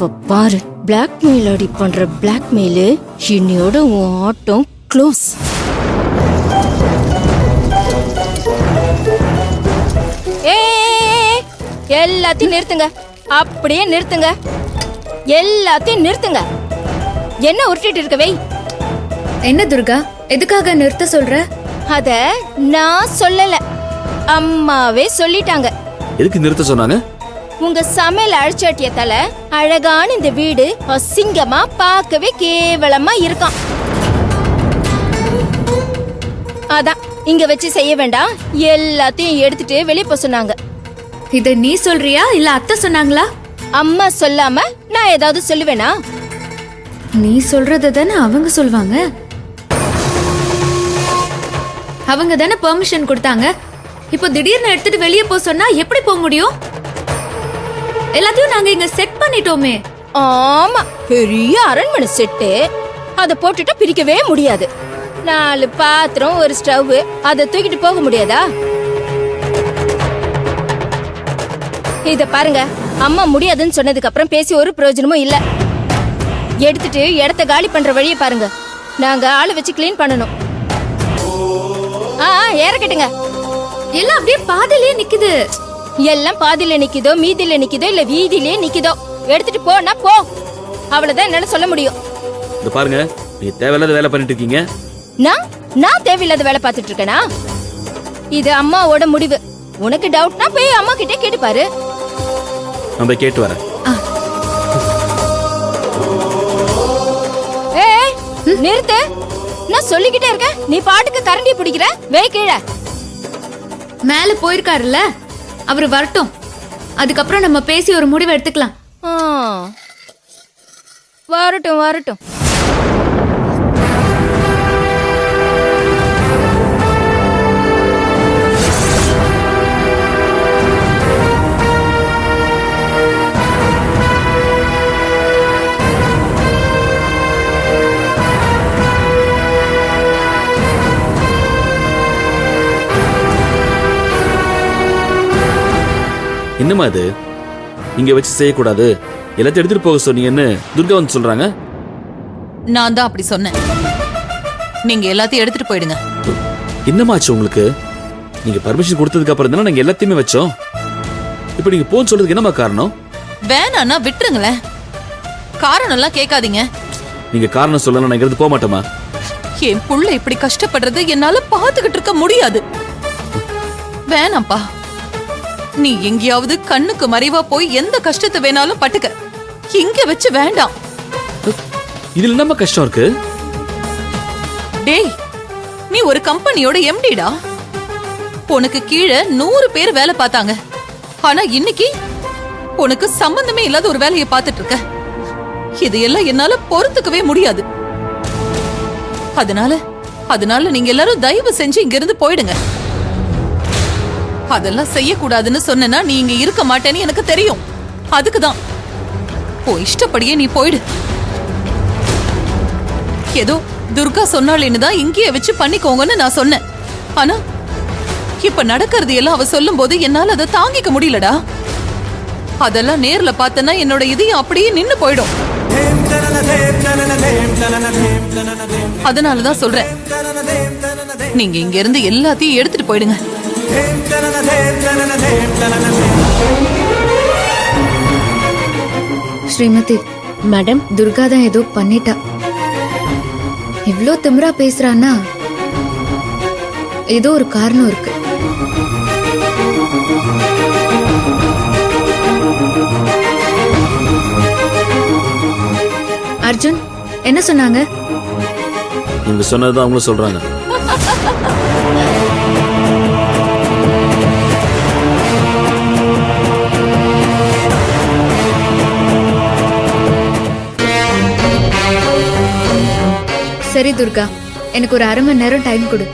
இப்ப பாரு, பிளாக்மெயில் அடி பண்ற பிளாக்மெயிலு இன்னையோட உன் ஆட்டம் க்ளோஸ். எல்லாத்தையும் நிறுத்துங்க, அப்படியே நிறுத்துங்க, எல்லாத்தையும் நிறுத்துங்க. என்ன உருட்டிட்டு இருக்கவே? என்ன துர்கா, எதுக்காக நிறுத்த சொல்ற? அத நான் சொல்லல, அம்மாவே சொல்லிட்டாங்க. எதுக்கு நிறுத்த சொன்னாங்க? உங்க சமையல் அழைச்சாட்டியத்தால அழகான இந்த வீடு அசிங்கமா பார்க்கவே கேவலமா இருக்கான். அதான் இங்க வச்சு செய்ய வேண்டாம், எல்லாத்தையும் எடுத்துட்டு வெளியே போக சொன்னாங்க. இத நீ சொல்றியா இல்ல அத்தை சொன்னாங்களா? அம்மா சொல்லாம நான் ஏதாவது சொல்லுவேனா? நீ சொல்றத தானே அவங்க சொல்வாங்க. அவங்க தானே பெர்மிஷன் கொடுத்தாங்க. இப்போ திடீர்னு எடுத்துட்டு வெளியே போக சொன்னா எப்படி போக முடியும்? எல்லாத்தையும் நாங்க இங்க செட் பண்ணிட்டோமே. ஆமா, பெரிய அரண்மனை செட்டு. அத போட்டுட்டா பிரிக்கவே முடியாது. 4 பாத்திரம், ஒரு ஸ்டவ், அத தூக்கிட்டு போக முடியாதா? இத பாருங்க, அம்மா முடியாதுன்னு சொன்னதுக்கு அப்புறம் பேசி ஒரு பிரயோஜனமும் இல்ல. எடுத்துட்டு இடத்த காலி பண்ற வழியை பாருங்க. நாங்க ஆளு வச்சு கிளீன் பண்ணணும். ஏறக்கட்டுங்க. எல்லாம் அப்படியே பாதியிலே நிக்குது. எல்லாம் பாதியில நிக்குதோ, மீதியில நிக்குதோ, இல்ல வீதியிலே நிக்குதோ, எடுத்துட்டு போனா போ. அவ்வளவுதான் என்னால சொல்ல முடியும். இது பாருங்க, நீங்க தேவையில்லாத வேலை பண்ணிட்டு இருக்கீங்க. நான் தேவையில்லாத வேலை பார்த்துட்டு இருக்கேனா? இது அம்மாவோட முடிவு. உனக்கு டவுட்னா போய் அம்மா கிட்ட கேட்டு பாரு. நான் போய் கேட்டு வரேன். நிறுத்து, நான் சொல்லிக்கிட்டே இருக்கேன், நீ பாட்டுக்கு கரண்டி பிடிக்கிற. வே கீழே. மேல போயிருக்காருல்ல, அவரு வரட்டும், அதுக்கப்புறம் நம்ம பேசி ஒரு முடிவு எடுத்துக்கலாம். வரட்டும் வரட்டும். என்னமா இது? இங்க வச்சு செய்யக்கூடாது, எல்லாத்தையும் எடுத்துட்டு போக சொன்னீங்கன்னு துர்கா வந்து சொல்றாங்க. நான் தான் அப்படி சொன்னேன். நீங்க எல்லாத்தையும் எடுத்துட்டு போயிடுங்க. என்னமாச்சு உங்களுக்கு? நீங்க பர்மிஷன் கொடுத்ததுக்கு அப்புறம் தானே நாங்க எல்லாத்தையுமே வச்சோம். இப்ப நீங்க போன்னு சொல்றதுக்கு என்னமா காரணம்? வேணான்னா விட்டுருங்களேன், காரணம் எல்லாம் கேட்காதீங்க. நீங்க காரணம் சொல்லணும், நான் இங்கிருந்து போக மாட்டோமா? என் புள்ள இப்படி கஷ்டப்படுறது என்னால பாத்துக்கிட்டு இருக்க முடியாது. வேணாம்ப்பா, நீ எங்கேயாவது கண்ணுக்கு மறைவா போய் எந்த கஷ்டத்தை வேணாலும் பட்டுக்க. இங்க வச்சு வேண்டாம். இதுல நம்ம கஷ்டம் இருக்கு. டேய், நீ ஒரு கம்பெனியோட எம்டிடா. உனக்கு கீழே 100 பேர் வேலை பார்த்தாங்க. ஆனா இன்னைக்கு உனக்கு சம்பந்தமே இல்லாத ஒரு வேலையை பார்த்துட்டு இருக்க. இதையெல்லாம் என்னால பொறுத்துக்கவே முடியாது. அதனால நீங்க எல்லாரும் தயவு செஞ்சு இங்க இருந்து போயிடுங்க. அதெல்லாம் செய்யக்கூடாதுன்னு சொன்னா நீ இங்க இருக்க மாட்டேன்னு எனக்கு தெரியும். அதுக்குதான் இஷ்டப்படியே நீ போயிடு. ஏதோ துர்கா சொன்னாலேன்னு தான் இங்கேயே வச்சு பண்ணிக்கோங்கன்னு நான் சொன்னேன். ஆனா இப்ப நடக்கிறது எல்லாம் அவ சொல்லும் போது என்னால அதை தாங்கிக்க முடியலடா. அதெல்லாம் நேர்ல பார்த்தனா என்னோட இதயம் அப்படியே நின்னு போயிடும். அதனாலதான் சொல்றேன், நீங்க இங்க இருந்து எல்லாத்தையும் எடுத்துட்டு போயிடுங்க. ஸ்ரீமதி மேடம், துர்கா தான் ஏதோ பண்ணிட்டா. இவ்ளோ திமிரா பேசுறானா, ஏதோ ஒரு காரணம் இருக்கு. அர்ஜுன் என்ன சொன்னாங்க? நீங்க சொன்னதுதான் அவங்களும் சொல்றாங்க. சரி துர்கா, எனக்கு ஒரு 1/2 மணி நேரம் டைம் கொடு.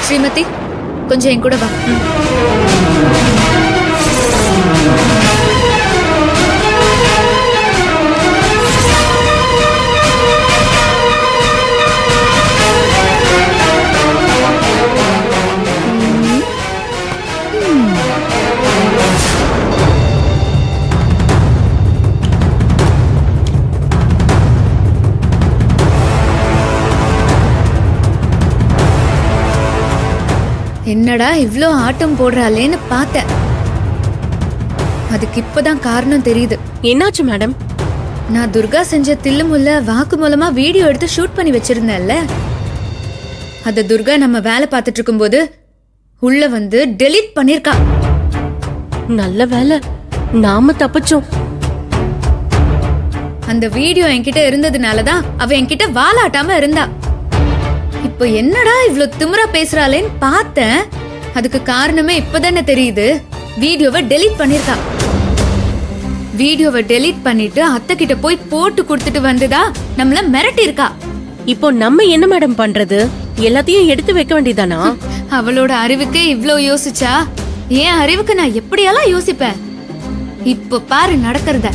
ஸ்ரீமதி, கொஞ்சம் என் கூட வா. என்னடா இவ்ளோ ஆட்டம் போடுறாளேன்னு பார்த்தேன். அதுக்கு இப்பதான் காரணம் தெரியுது. என்னாச்சு மேடம்? நான் துர்கா செஞ்ச தில்லுமுல்ல வாக்கு மூலமா வீடியோ எடுத்து ஷூட் பண்ணி வச்சிருந்தேன்ல, அத துர்கா நம்ம வேலை பார்த்துட்டு இருக்கும்போது உள்ள வந்து டெலீட் பண்ணிருக்கா. நல்ல வேலை, நாம தப்பிச்சோம். அந்த வீடியோ என்கிட்ட இருந்ததுனாலதான் அவ என்கிட்ட வாலாட்டாம இருந்தா. இப்போ என்னடா இவ்ளோ திமிரா பேசுறாளேன்னு பார்த்தேன். அதுக்கு காரணமே இப்பதானே தெரியுது. வீடியோவை டெலீட் பண்ணிருக்கா. வீடியோவை டெலீட் பண்ணிட்டு அத்தை கிட்ட போய் போட்டு கொடுத்துட்டு வந்துதா நம்மள மிரட்டி இருக்கா. இப்போ நம்ம என்ன மேடம் பண்றது? எல்லாத்தையும் எடுத்து வைக்க வேண்டியதானா? அவளோட அறிவுக்கே இவ்ளோ யோசிச்சா என் அறிவுக்கு நான் எப்படியெல்லாம் யோசிப்பேன். இப்போ பாரு நடக்கிறத.